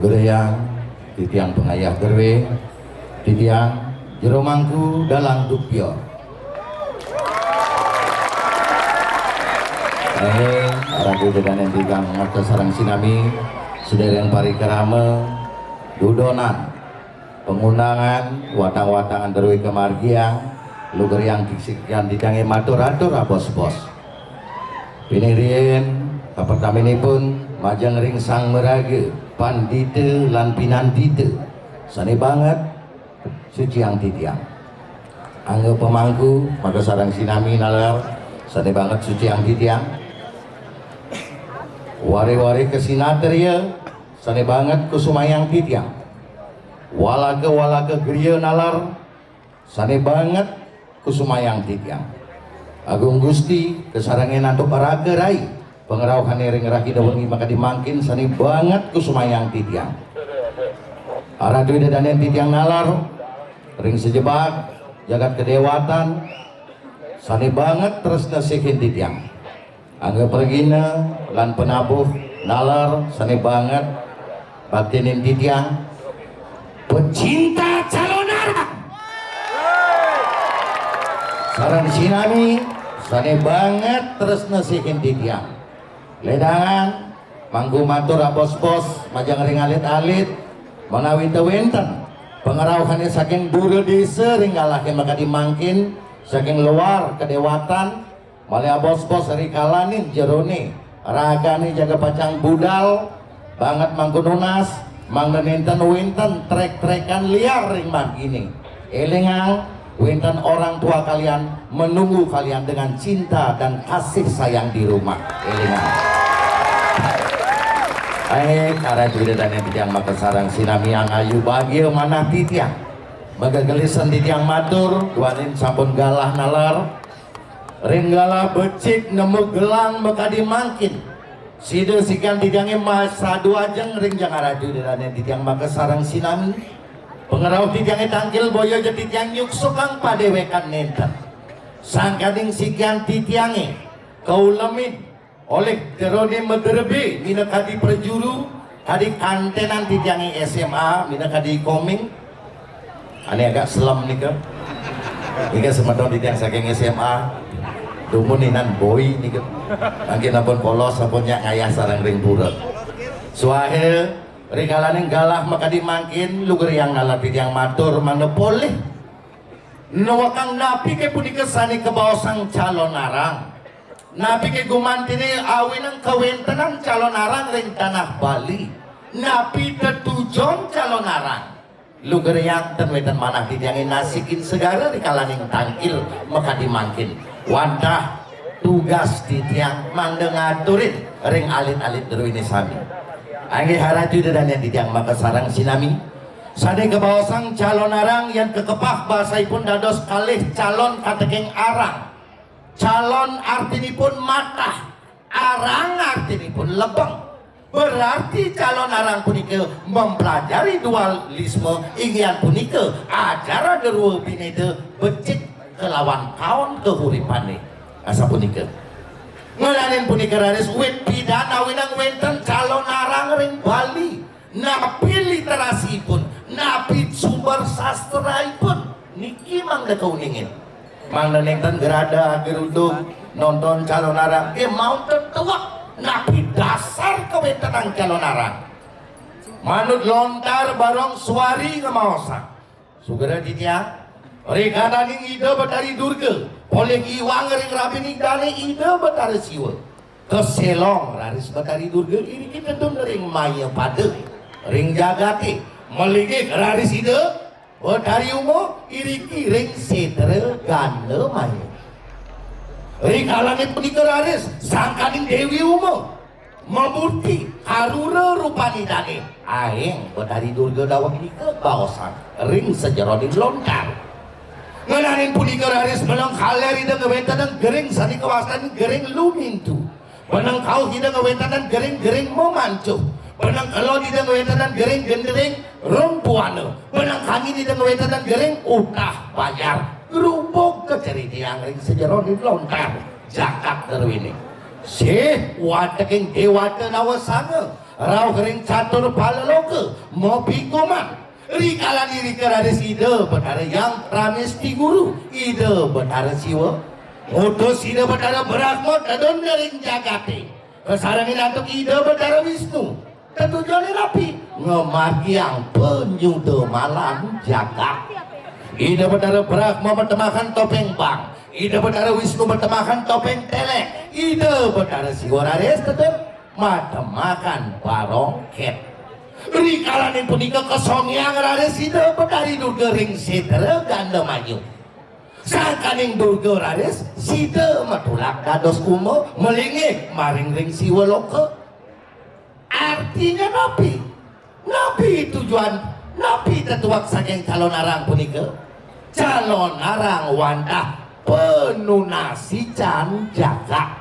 Gereyang titiang pengayah gerwe titiang jero mangku dalang dupyo aragu dedanen tigang ngata sarang sinami sedhereng parikrama dudonan pengundangan watang-watangan derwi kemargiang luger yang kisikan didange matur-atur bos-bos pinirien kapertaminipun majang ring sang merage pandite lan pinantite sane banget suci yang titiang angge pemangku maka sarang sinami nalar sane banget suci yang titiang wari-wari kesinateria sane banget kusumayang titiang walake griya nalar sane banget kusumayang titiang Agung Gusti kesarangen antuk paraga rai pengerauhan ring rakida wengi maka dimangkin sani banget kusumayang titiang aradu danen titiang nalar ring sejebak jagat kedewatan sani banget terus nasihin titiang angga pergina lan penabuh nalar sani banget batinin titiang pecinta calon arang sarang sinami sani banget terus nasihin titiang ledangan manggu matur bos-bos majang ring alit-alit menawi teu wenten pengerauhannya saking buru desa ring ngalahin maka dimangkin saking luar kedewatan malah bos-bos rikalanin jerone ragane jaga pacang budal banget manggu nunas mangga nenten wenten trek-trekan liar ring magini elingang wenten orang tua kalian menunggu kalian dengan cinta dan kasih sayang di rumah elingang karena juga dan titiang maka sarang sinami yang ayu bagio manah titiang maka gelisan titiang matur duanin sampun galah nalar ring galah becik nemu gelang maka dimangkin sida sikan titiangnya masa dua jeng ring jang aradu dan titiang maka sarang sinami pengerau titiangnya tangkil boyo jadi titiang yuk sukang padewekan nenten sangkading sikian titiangnya kau lemin oleh terone mederbe mina kadi perjuru kadi kantenan titiangi SMA mina kadi koming ane agak selam nih ke nika semadon titiang saking SMA dumuninan boy nih ke angkin apun polos apunnya ngayah sarang ring purut suahil rikalaning galah maka dimangkin luger yang ngalah titiang matur mana boleh nawakang napi ke punika sani ke bawah sang calon arang napi ke gumantini awinang kawentanan calon arang ring tanah Bali napi tetujon calon arang luger yang tenwetan manah titiangin nasikin segala dikalaning tangkil maka dimangkin wadah tugas titiang mandengaturin ring alit-alit derwini sami angge haraju dan yang titiang maka sarang sinami sade ke bawah sang calon arang yang kekepah bahasaipun dados kalih calon katekeng arang calon artinipun matah arang artinipun lebeng berarti calon arang punika mempelajari dualisme ingin punika acara derua binede becik kelawan kawan kehuripane asa punika ngelanin punika raris wit pidana winang wenten calon arang ring Bali napi literasi pun napi sumber sastra pun niki mangga kauningin mangga nenten gerada geruduk nonton calon arang mau tertuak napi dasar kewentenang calon arang manut lontar barong suari ngemaosak sugera titiang rikana ning ide betari durga oleh iwang ring rabining dane ide betari siwa keselong raris betari durga ini kita dun ring maya pada ring jagati meligik raris ide betari umo iriki ring setre ganda maya rikalane punika raris sangkaning dewi umo memurti harura rupani dane aeng betari durga dawang nika baosan ring sejeroning lontar ngelanin punika raris menang kaler ida ngewentanan gering sani kawasan gering lumintu menang kau ida ngewentanan gering memancuh menang kalau ida ngewentanan gering rumpuana menang kangin ida ngewentanan gering utah bayar gerubuk keceriti yang ring sejeroning lontar jakat derwini si wateking dewata nawasana rau kering catur palaloke mopi kuman rikala diri kerades ide betara yang pramesti guru ide betara siwa utus ide betara berakmot dadon garing jagate kesarangin antuk ide betara Wisnu ketujuannya rapi ngemagiang penyude malam jagat ide betara berakmot bertemakan topeng bang ide betara Wisnu bertemakan topeng telek ide betara siwa rades tetep matemakan barongket rikala nih punika kesongyang rades ide betari durga ring setere ganda maju sangkaning durga rades side matulak dados kumo melingih maring ring siwa loke artinya napi tujuan napi tetuak saking calon arang punika calon arang wandah penunasi can jaga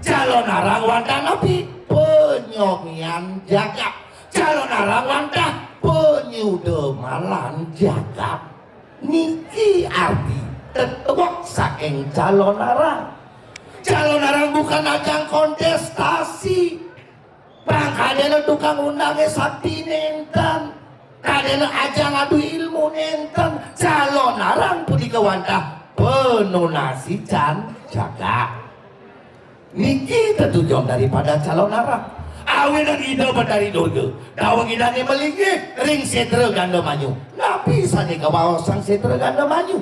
calon arang wandah napi penyongian jaga calon arang wandah penyude malan jaga niki arti tetuak saking calon arang bukan ajang kontestasi bang kadena tukang undangnya sakti nenten kadena ajang adu ilmu nenten calon arang punika wandah penunasi can jaga niki tetujuan daripada calon arang awinan ide betari durga dawang idane melingih ring setre ganda maju napi sane kawasan setre ganda maju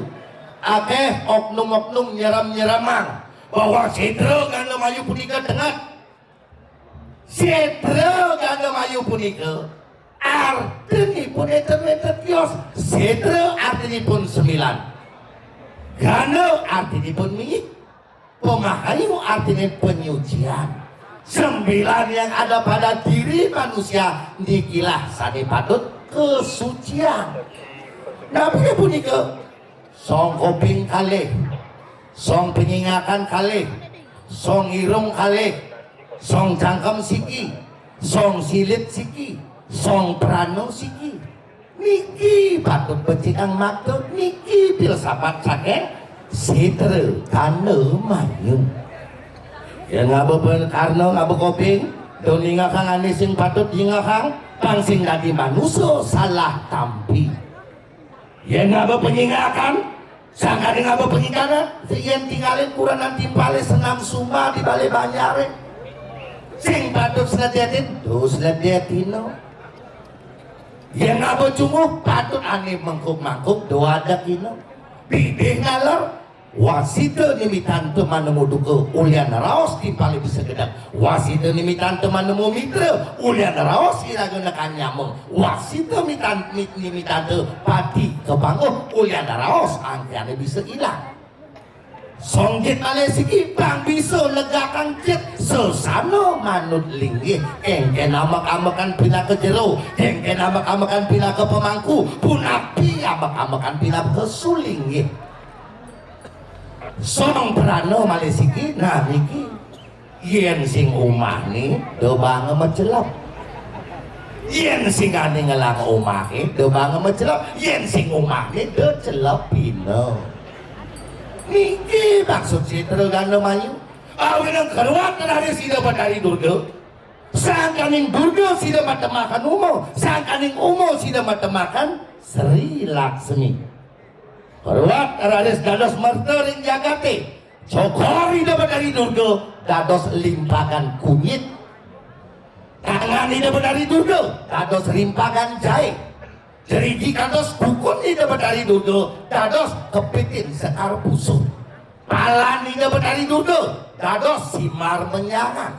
akeh oknum-oknum nyeram-nyeramang bahwa setre ganda maju punika dengat setre ganda maju punika artinipun eten-eten kios setre artinipun 9 ganda artinipun mingit pemahayu artinya penyucian 9 yang ada pada diri manusia nikilah sane patut kesucian nabi punika song koping kalih song penyingakan kalih song irung kalih song cangkem siki song silit siki song prano siki niki patut becikang maktub niki filsafat saking setre kane mayung ya ngabeun karno ngabe koping doninga kang ane sing patut ingakang kang sing dadi manusia salah tampi ya ngabe penyingakan sangkane ngabe penyingkanan yen tinggalin kuranan timpale senam sumba di bale banyare sing patut seladetin dos ledetino ya ngabe cumuh patut ane mangkuk-mangkuk doa dakino bidih ngalor wasita nimitan teman nemu duka ulian raos timpali bisa gedang wasita nimitan teman nemu mitra ulian raos iragunakan nyamung wasita nimitan te pati kebanguh ulian raos angkanya bisa hilang songgit alesiki bang bisa legakan jet sesano manut linggih engke amak-amakan pina ke jero engke amak-amakan pina ke pemangku punapi amak-amakan pina ke sulinggih sonong prano malesiki nah niki yen sing umah nih do banget mecelap yen sing ane ngelang umah nih do banget mecelap yen sing umah nih do celapino niki maksud citra ganda mayu awinang keruat dari sida badari durga sangkaning durga sida matemakan umo sangkaning umo sida matemakan Sri Laksmi keruat rades dados mertering jagate cokori dapat dari durga dados limpakan kunyit tangan dapat dari durga dados limpakan jahe jeriji kados dukun dapat dari durga dados kepitin sekar busuk palan dapat dari durga dados simar menyangan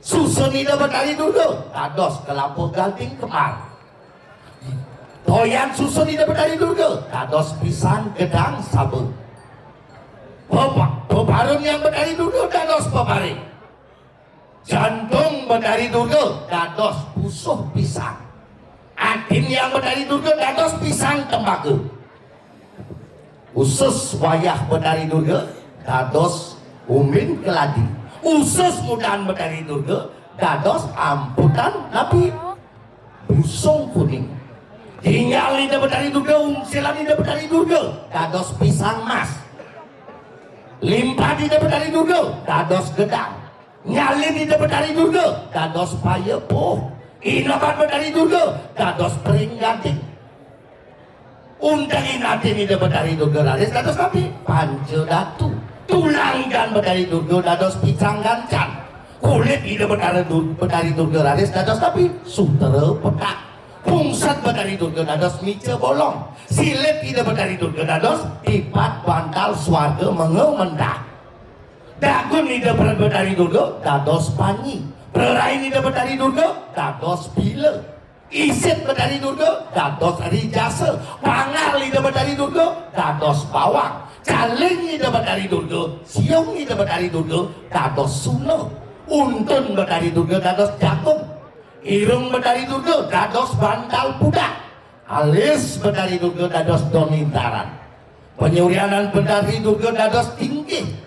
susun dapat dari durga dados kelapa galting kemar toyan susun di dapat dari durga dados pisang gedang sabu pebarun yang berdari durga dados pebaring jantung berdari durga dados pusuh pisang atin yang berdari durga dados pisang tembaga usus wayah berdari durga dados umbin keladi usus mudahan berdari durga dados amputan nabi busung kuning tinggal di dapat dari durga silan di dapat dari durga dados pisang mas limpah di dapat dari durga dados gedang nyalin di Betari Durga dados payepuh, inapan Betari Durga dados pringganting, undang inatin di Betari Durga raris dados tapi Pancedatu, tulanggan Betari Durga dados pisang gancan, kulit di Betari Durga raris dados tapi sutera petak, pungsat Betari Durga dados mice bolong, silit di Betari Durga dados tipat bantal swarga mengemendah, dagun di Betari Durga dados panyi, perai di Betari Durga dados bila, isit Betari Durga dados rijasa, pangal di Betari Durga dados bawang, caling di Betari Durga, siung di Betari Durga dados suna, untun Betari Durga dados jagung, irung Betari Durga dados bantal budak, alis Betari Durga dados donintaran, penyurianan Betari Durga dados tinggi,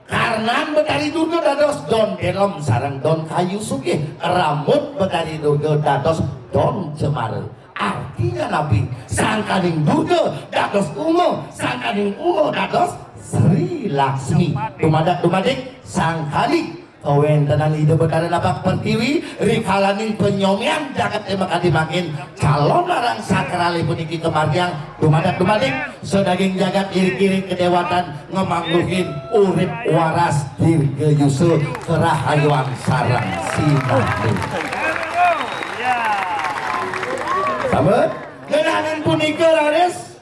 karnan Betari Durga dados don delom sarang don kayu sugih, rambut Betari Durga dados don cemara. Artinya Nabi sangkaning Durga dados Umo, sangkaning Umo dados Sri Laksmi. Dumadak-dumadik sangkali kawentanan ide bekara napak pertiwi rikalaning penyomian jagat emakadi makin calon larang sakrali puniki kemargiang dumadak-dumadik sedaging jagat irik-irik kedewatan ngemangluhin urip waras dirgeyusu kerahayuan sarang sinami sama kenangan punika laris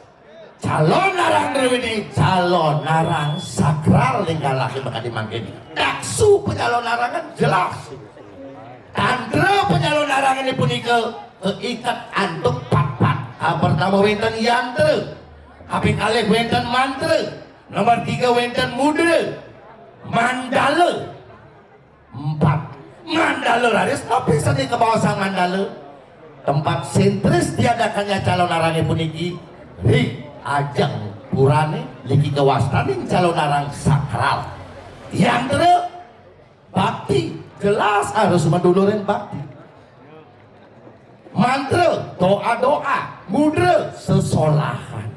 calon narang rewini calon narang sakral tinggal laki makadi makin daksu penyalon narangan jelas tantra penyalon narangan ini punika keikat antuk pat-pat. Pertama wenten yantra, habis kalih wenten mantra, nomor 3 wenten mudra, mandala, 4 mandala laris tapi sedih ke bawah sang mandala tempat sentris diadakannya calon narangan puniki ajang purane liki kewastaning calon narang sakral yang bakti jelas harus mendulurin bakti mantra doa-doa mudra sesolahan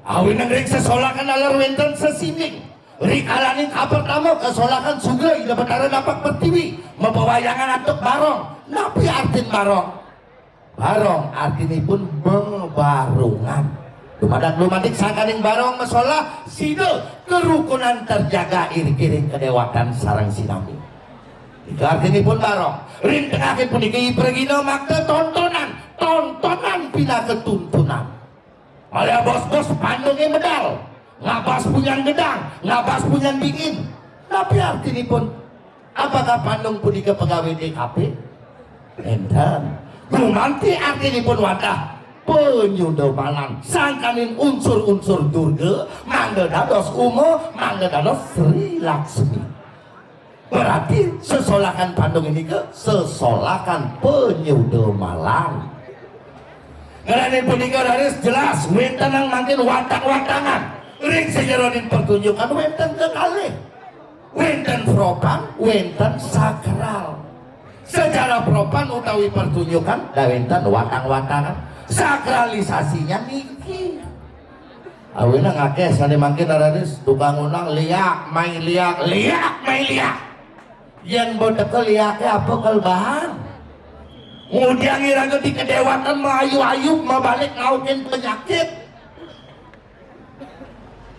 awin nengring sesolahan alar wenten sesining rikalaning pertama kesolahan sugra ida betara dapat pertiwi membawayangan atuk barong napi artin barong barong artinya pun membarungan dumadak-dumadik sangkaning barong masalah sida kerukunan terjaga iring-iring kedewatan sarang sinami jika artinya pun barong rintengakin puniki pergino makta tontonan pina ketuntunan malah bos-bos pandungnya medal ngabas punyan gedang ngabas punyan dingin tapi artinya pun apakah pandung punika pegawai DKP enten nanti artinya pun wadah penyudobalan sangkanin unsur-unsur durga mangga dados Umo mangga dados Sri Laksmi berarti sesolakan pandung ini ke sesolakan penyudobalan karena punika daris jelas wenten yang makin watang-watangan ring sejeronin pertunjukan wenten kekalih wenten propan wenten sakral secara propan utawi pertunjukan dawenten watang-watangan sakralisasinya niki awina ngakes kali makin aradis tukang unang liak main liak yang bodekel liaknya apa kelbahan kemudian ngiraga di kedewatan mayu-ayu mabalik ngaukin penyakit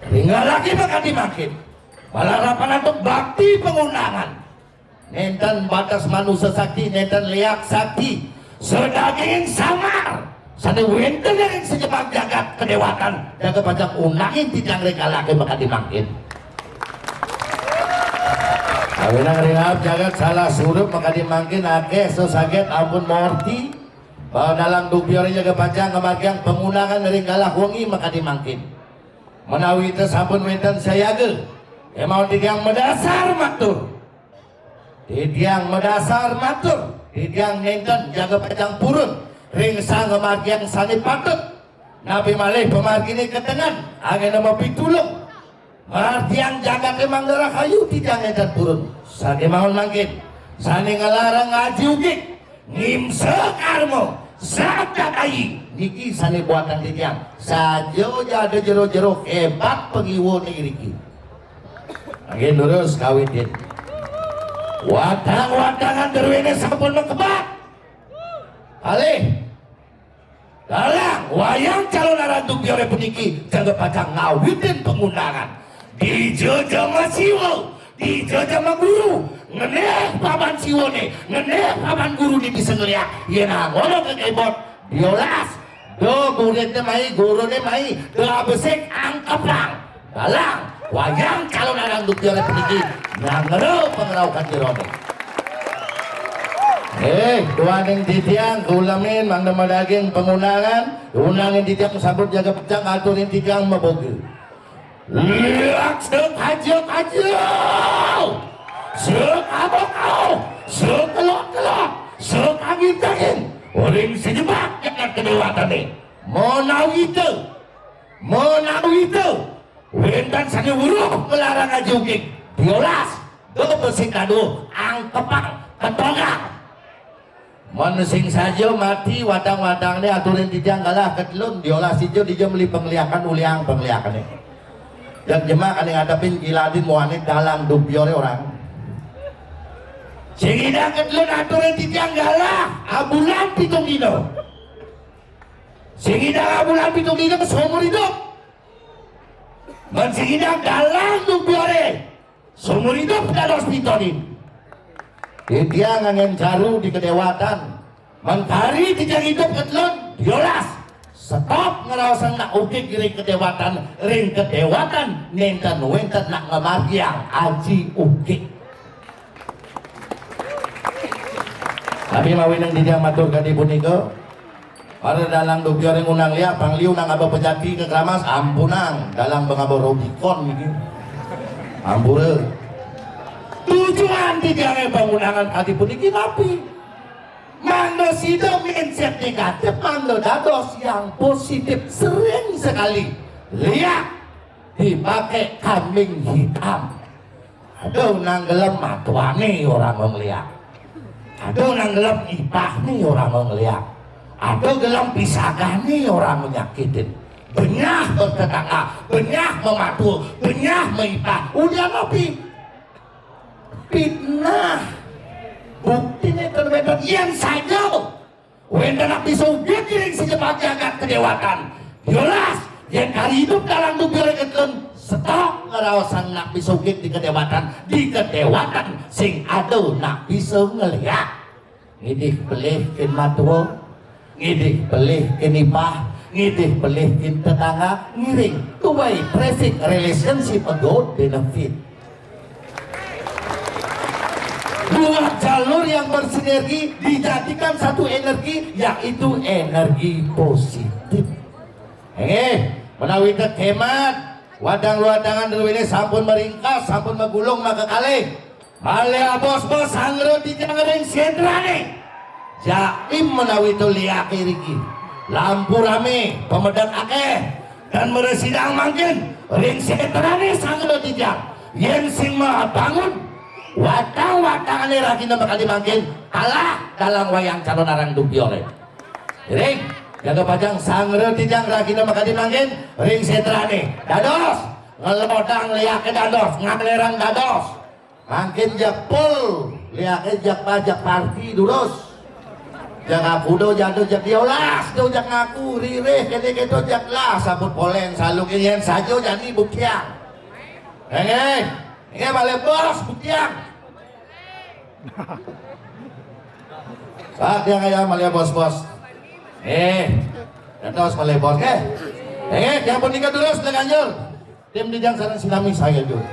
tinggal lagi maka dimakin balarapan untuk bakti pengundangan nenten batas manusia sakti nenten liak sakti sedaging samar sana wenten yang sejebak jagat kedewatan jaga pajak unangin tidak mereka lagi maka dimakin awinang ringap jagat salah surup maka dimakin ake sesaget ampun morti bahwa dalam dubiori jaga pajak ngemakiang pengundangan dari kalah wengi maka dimakin menawi itu sampun wenten sayaga emang tigang mendasar matur Didiang medasar matur, didiang nenten jaga pajang purun, ring sang margian sani patut, nabi malih pemargini ketengan, angin nama pitulung, margian jaga kemang darah kayu didiang nenten purun, sani mahon mangkin, sani ngelarang ngaji ugik, ngimse karmo, sabda kayi, niki sani buatan didiang, sajo jada jero-jero hebat pengiwo niki, angin lurus kawitin. Wadang-wadangan derwene sampun mekebak. Alih dalang wayang calon arantuk biore puniki jaga pacang ngawitin pengundangan dijajama siwo, dijajama guru ngeneh paman siwone, ngeneh paman guru di bisa ngeliat yana ngono ke kebot diolas do muridnya mai, gurunya mai do abesek angkepang dalang wayang calon arantuk biore puniki nangero pengeraukan jerone. Duaning titiang kulamin mang nama daging pengundangan unangin titiang sabut jaga pecang aturin titiang meboge liak sek hajo sek abokau sek kelok sek angin orang sejebak yang kedewatan nih mau itu wendan sange wuruh melarang ajugik diolas do besik kado angkepang ketongak Manusia saja mati wadang-wadang ini aturin tijang kalah ketelun diolah sijo dijam beli pengliakan uliang pengliakan ini dan jemaah kan yang ngadepin kiladin muanit dalam dubiore orang sehingga ketelun aturin tijang kalah abulan pitung dino sehingga abulan pitung dino seumur hidup dan sehingga dalam dubiore seumur hidup dados pitonin dia ngangen jaru di kedewatan mentari tidak hidup ketelun diolas stop ngerawasan nak uki kiri kedewatan ring kedewatan nenten wenten nak ngemargiang aji uki tapi mawin yang tidak matur kadi puniko pada dalang duki orang unang liat pangliu nang abah pejati ke keramas ampunang dalang bangabah Rubicon ini ampure tujuan tidak bangunangan hati pun ini tapi mando sido mindset negatif mando dados yang positif sering sekali lihat dipakai kambing hitam aduh nanggelem matuane orang melihat aduh nanggelem ipah nih orang melihat aduh gelem pisagani orang menyakitin benyah bertetangga benyah mematu benyah meipah udah nabi fitnah buktinya terbetan yang saja wenda nak pisau giring secepat jagat kedewatan jelas yang kali hidup dalam tubuh ketelun stop ngerawasan nak pisau gig di kedewatan sing ado nak pisau ngeliat ngidih pelih kin matuo ngidih pelih kin ipah ngidih pelih kin tetangga ngiring tuwai traffic relationship ago benefit dua jalur yang bersinergi dijadikan satu energi yaitu energi positif. Menawi kehemat wadang-wadangan dulu ini sampun meringkas sampun megulung maka kali malih bos-bos sangro dijangering sentrane jaim menawi itu liaki riki lampu rame pemedang akeh dan meresidang mangkin ring sentrane sangro dijang yen sing maha bangun wadang-wadang ini lagi bakal dimanggil kalah dalam wayang calon arang dubiore ring jaga pajang sangre tijang lagi bakal dimanggil ring setrane dados ngelodang liake dados ngamelerang dados makin jepul liake jak pajak parti durus jaga kudo jatuh jak diolas do jak ngaku rireh kede-kede jak lah sabut polen saluk ingin sajo jadi buktiang ini balik bos buktiang Pak dia kayak malia bos-bos terus malia bos yang pun nikah terus dengan jul tim dijang sarang sinami saya juga